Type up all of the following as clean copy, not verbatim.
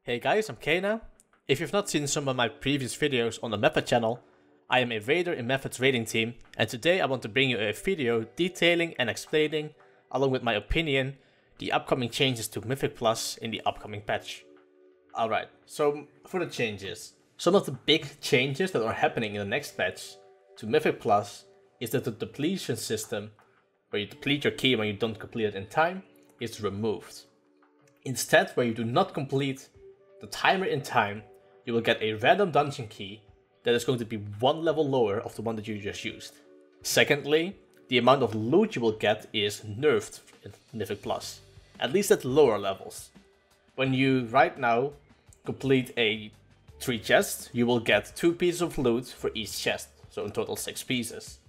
Hey guys, I'm Cayna. If you've not seen some of my previous videos on the Method channel, I am a raider in Method's raiding team, and today I want to bring you a video detailing and explaining, along with my opinion, the upcoming changes to Mythic Plus in the upcoming patch. Alright, so for the changes. Some of the big changes that are happening in the next patch to Mythic Plus is that the depletion system, where you deplete your key when you don't complete it in time, is removed. Instead, where you do not complete the timer in time, you will get a random dungeon key that is going to be one level lower of the one that you just used. Secondly, the amount of loot you will get is nerfed in Mythic Plus, at least at lower levels. When you right now complete a 3 chests, you will get 2 pieces of loot for each chest, so in total 6 pieces.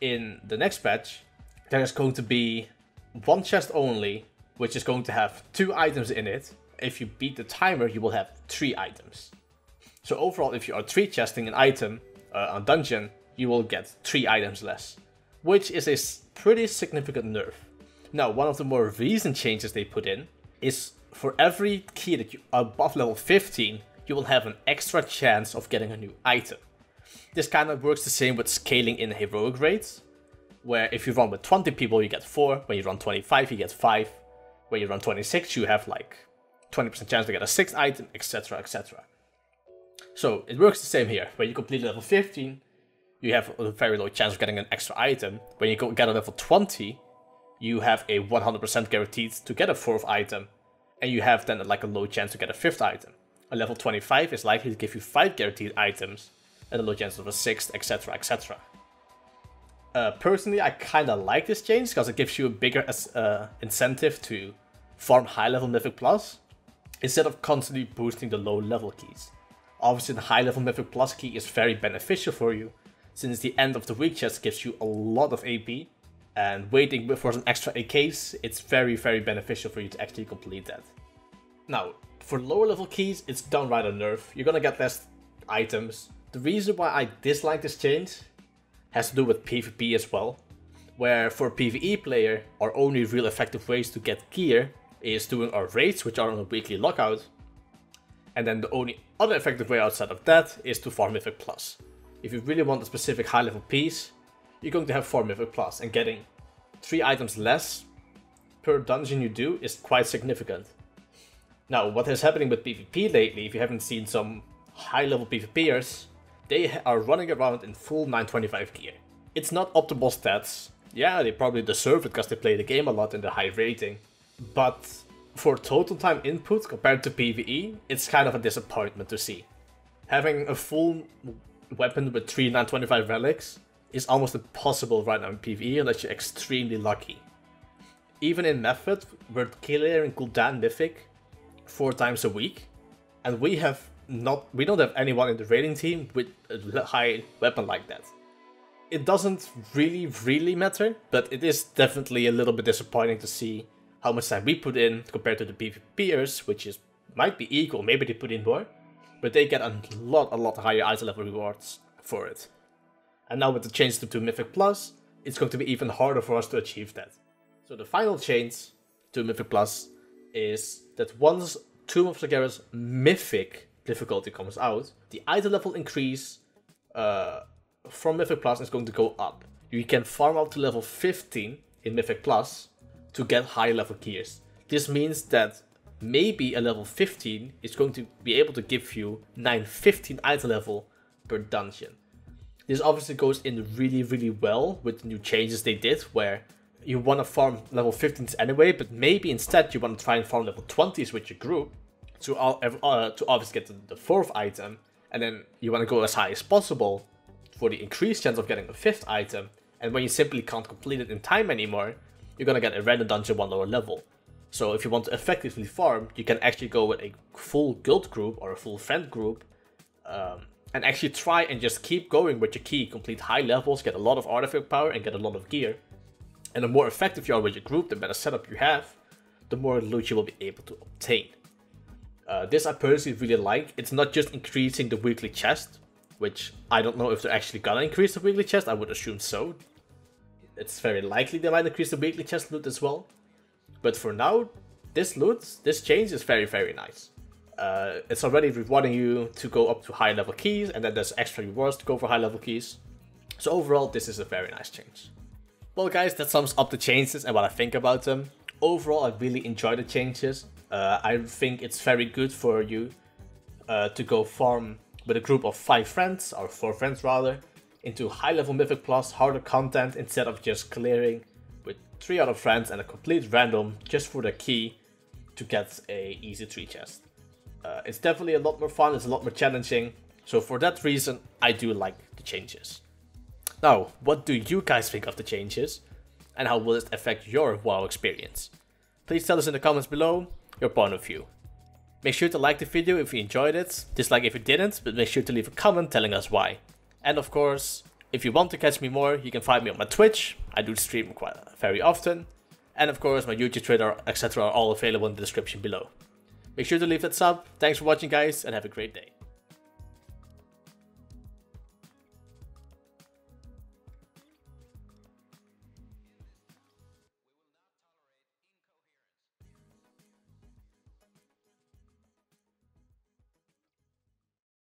In the next patch, there is going to be 1 chest only, which is going to have 2 items in it. If you beat the timer, you will have 3 items. So overall, if you are 3 chesting an item, a dungeon, you will get 3 items less, which is a pretty significant nerf. Now, one of the more recent changes they put in is for every key that you are above level 15, you will have an extra chance of getting a new item. This kind of works the same with scaling in heroic raids, where if you run with 20 people, you get 4, when you run 25, you get 5, when you run 26, you have like 20% chance to get a 6th item, etc, etc. So it works the same here. When you complete level 15, you have a very low chance of getting an extra item. When you get a level 20, you have a 100% guaranteed to get a 4th item, and you have then like a low chance to get a 5th item. A level 25 is likely to give you 5 guaranteed items, and a low chance of a 6th, etc, etc. Personally, I kinda like this change, because it gives you a bigger incentive to farm high level Mythic Plus, instead of constantly boosting the low level keys. Obviously the high level Mythic Plus key is very beneficial for you, since the end of the week chest gives you a lot of AP, and waiting for some extra AKs, it's very beneficial for you to actually complete that. Now, for lower level keys, it's downright a nerf. You're gonna get less items. The reason why I dislike this change has to do with PvP as well, where for a PvE player, our only real effective ways to get gear is doing our raids, which are on a weekly lockout, and then the only other effective way outside of that is to farm Mythic Plus. If you really want a specific high level piece, you're going to have 4 Mythic Plus, and getting 3 items less per dungeon you do is quite significant. Now, what is happening with PvP lately, if you haven't seen some high level PvPers, they are running around in full 925 gear. It's not optimal stats. Yeah, they probably deserve it because they play the game a lot in the high rating, but for total time input compared to PvE, it's kind of a disappointment to see. Having a full weapon with 3 925 relics is almost impossible right now in PvE unless you're extremely lucky. Even in Method, we're clearing cooldown Mythic 4 times a week, and we don't have anyone in the raiding team with a high weapon like that. It doesn't really matter, but it is definitely a little bit disappointing to see how much time we put in compared to the PvPers, which might be equal, maybe they put in more, but they get a lot higher item level rewards for it. And now with the change to Mythic Plus, it's going to be even harder for us to achieve that. So the final change to Mythic Plus is that once Tomb of Sagaras Mythic difficulty comes out, the item level increase from Mythic Plus is going to go up. You can farm up to level 15 in Mythic Plus to get higher level gears. This means that maybe a level 15 is going to be able to give you 915 item level per dungeon. This obviously goes in really well with the new changes they did, where you want to farm level 15s anyway, but maybe instead you want to try and farm level 20s with your group to obviously get the 4th item, and then you want to go as high as possible for the increased chance of getting a 5th item, and when you simply can't complete it in time anymore, you're gonna get a random dungeon 1 lower level. So if you want to effectively farm, you can actually go with a full guild group or a full friend group, and actually try and just keep going with your key, complete high levels, get a lot of artifact power and get a lot of gear. And the more effective you are with your group, the better setup you have, the more loot you will be able to obtain. This I personally really like. It's not just increasing the weekly chest, which I don't know if they're actually gonna increase the weekly chest. I would assume so. It's very likely they might increase the weekly chest loot as well. But for now, this change is very nice. It's already rewarding you to go up to high level keys, and then there's extra rewards to go for high level keys. So overall, this is a very nice change. Well guys, that sums up the changes and what I think about them. Overall, I really enjoy the changes. I think it's very good for you to go farm with a group of 5 friends, or 4 friends rather, into high level Mythic Plus harder content instead of just clearing with 3 other friends and a complete random just for the key to get a easy 3 chest. It's definitely a lot more fun, it's a lot more challenging, so for that reason I do like the changes. Now, what do you guys think of the changes, and how will it affect your WoW experience? Please tell us in the comments below your point of view. Make sure to like the video if you enjoyed it, dislike if you didn't, but make sure to leave a comment telling us why. And of course, if you want to catch me more, you can find me on my Twitch. I do stream very often. And of course, my YouTube, Twitter, etc. are all available in the description below. Make sure to leave that sub. Thanks for watching guys, and have a great day.